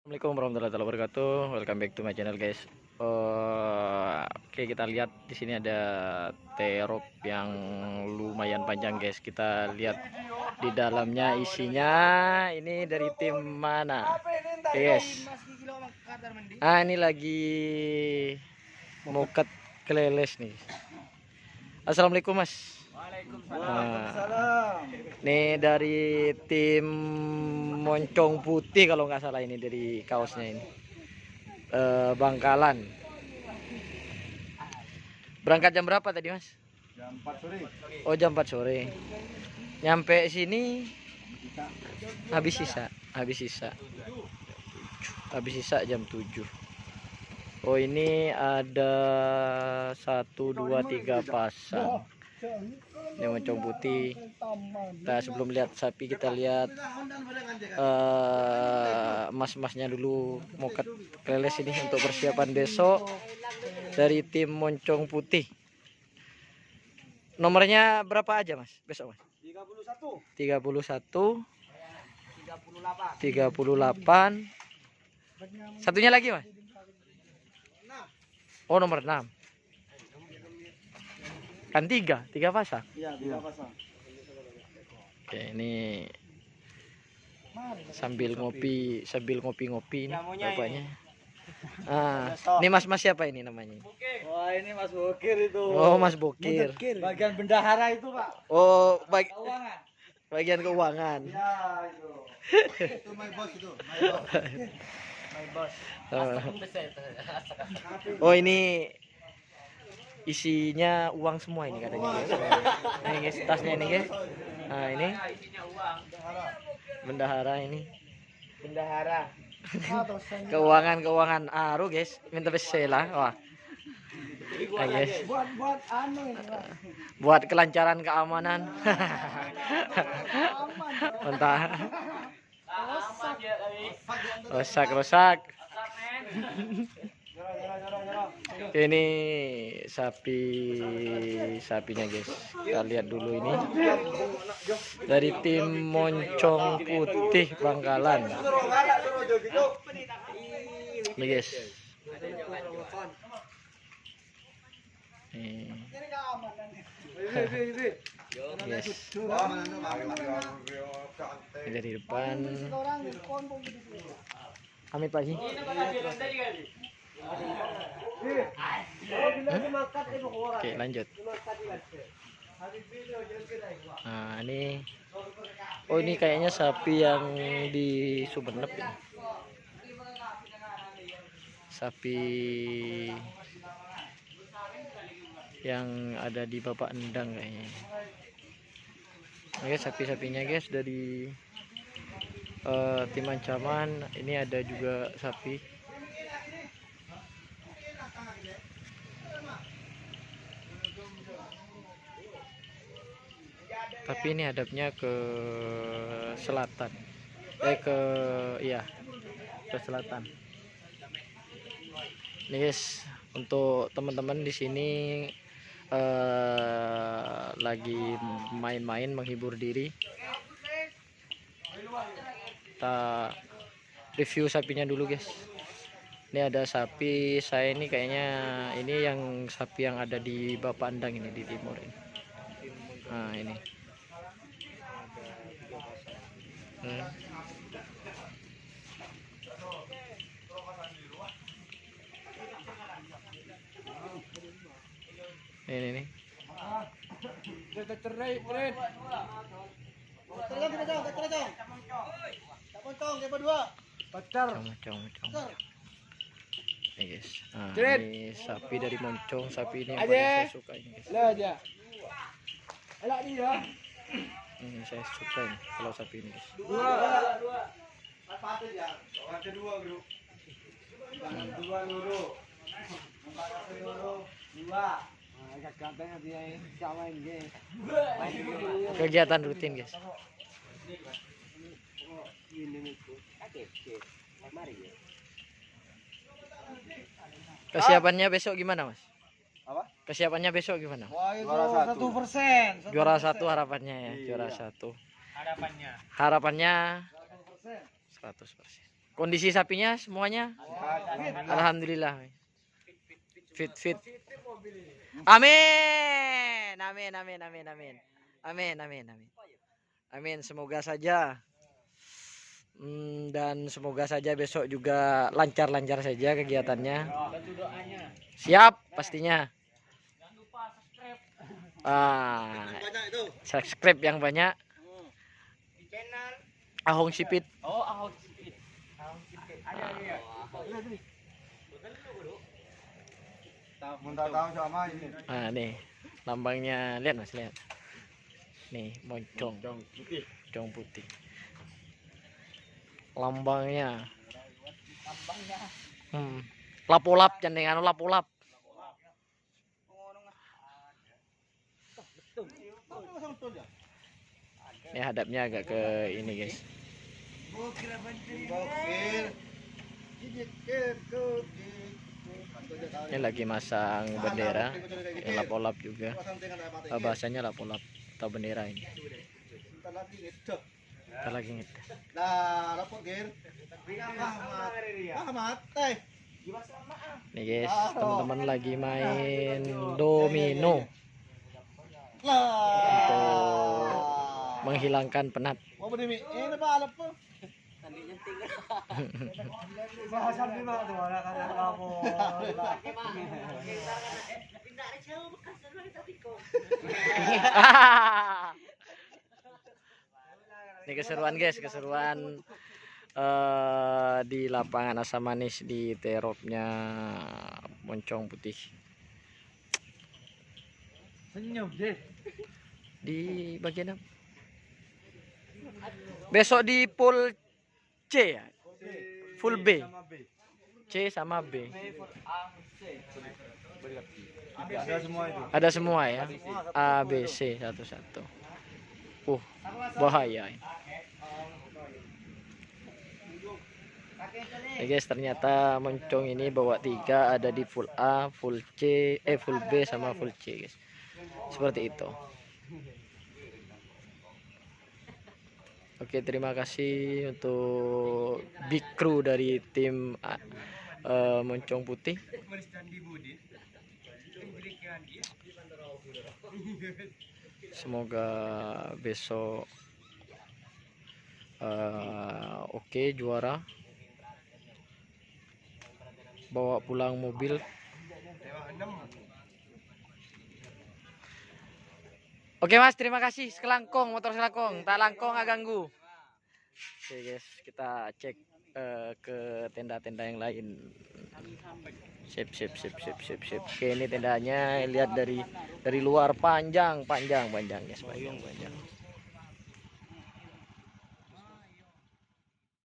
Assalamualaikum warahmatullahi wabarakatuh. Welcome back to my channel, guys. Oke, kita lihat di sini ada terop yang lumayan panjang, guys. Kita lihat di dalamnya isinya. Ini dari tim mana? Yes. Ini lagi moket keleles nih. Assalamualaikum, Mas. Waalaikumsalam. Ini dari tim Moncong Putih kalau nggak salah, ini dari kaosnya ini. Bangkalan. Berangkat jam berapa tadi, Mas? Jam 4 sore. Oh, jam 4 sore. Nyampe sini habis sisa jam 7. Oh, ini ada 1 2 3 pasang. Ini Moncong Putih. Nah, sebelum lihat sapi kita lihat mas-masnya dulu, moket keleles ini untuk persiapan besok dari tim Moncong Putih. Nomornya berapa aja, Mas, besok, Mas? 31 38. Satunya lagi, Mas? Oh, nomor 6. Kan 3 pasang. Iya, 3 pasang. Oke, ini sambil ngopi-ngopi ini bapaknya. Ini mas-mas siapa ini namanya? Wah, ini Mas Bokir itu. Oh, Mas Bokir. Bagian bendahara itu, Pak. Oh, Keuangan. bagian keuangan. Ya, itu. Itu my boss itu. My boss. Oh, ini isinya uang semua ini katanya, guys. Ini, guys, tasnya ini, guys. Nah, ini bendahara ini. Bendahara. Keuangan aru, guys. Minta besela. Wah. Nah, guys. Buat anu ini, Pak. Buat kelancaran keamanan. Mentah. Rusak. Ini sapinya, guys. Kita lihat dulu ini dari tim Moncong Putih Bangkalan. Ini, guys. Yes. Ini dari depan. Amit Pak Ji. Oke, lanjut. Nah, ini. Oh, ini kayaknya sapi yang di Sumenep ini. Sapi yang ada di Bapak Endang kayaknya. Oke, sapi-sapinya, guys, dari tim ancaman. Ini ada juga sapi. Tapi ini hadapnya ke selatan. Ke selatan. Nih, guys, untuk teman-teman di sini lagi main-main menghibur diri. Kita review sapinya dulu, guys. Ini ada sapi saya ini, kayaknya ini yang sapi yang ada di Bapak Endang ini, di timur ini. Nah, ini. Ini nih. Nih, guys. Nah, ini sapi dari Moncong. Sapi ini yang paling saya suka ini, guys. Ini saya suka ini kalau sapi ini, guys. Kegiatan rutin, guys. Kesiapannya besok gimana, Mas? Apa? Kesiapannya besok gimana? Wah, itu 1%. Juara 1 harapannya ya, juara 1. Harapannya 100%. Kondisi sapinya semuanya alhamdulillah. Fit. Amin. Amin. Semoga saja. Dan semoga saja besok juga lancar-lancar saja kegiatannya. Siap pastinya. Banyak itu. Subscribe yang banyak. Di channel Ahong Sipit. Ahong Sipit. Ada. Tahu sama ini. Nih lambangnya, lihat Mas, lihat. Nih moncong putih. Lambangnya. Lapolap jangan lapolap. Ini hadapnya agak ke ini guys. Ini lagi masang bendera. Ini lapolap juga. Bahasanya lapolap atau bendera ini. Kita lagi ngetes. Nah, lapor gear. Mati. Nih guys, teman-teman lagi main domino untuk menghilangkan penat. Mau berdiri? Ini apa apa? Bahasa lima tuh orang kata kamu. Ini keseruan guys, di lapangan Asam Manis di teropnya Moncong Putih. Senyum deh. Di bagian apa? Besok di pool C ya? Full B. C sama B. Ada semua itu. Ada semua ya. A, B, C satu-satu. Bahaya ini. Ya guys, ternyata Moncong ini bawa 3, ada di full A, full C, full B sama full C guys. Seperti itu. Oke, terima kasih untuk big crew dari tim Moncong Putih. Semoga besok oke, juara. Bawa pulang mobil. Oke Mas, terima kasih. Sekelangkong, motor selangkong, tak langkong ganggu. Oke guys, kita cek ke tenda-tenda yang lain. Sip. Oke, ini tendanya lihat dari luar panjang guys, panjang.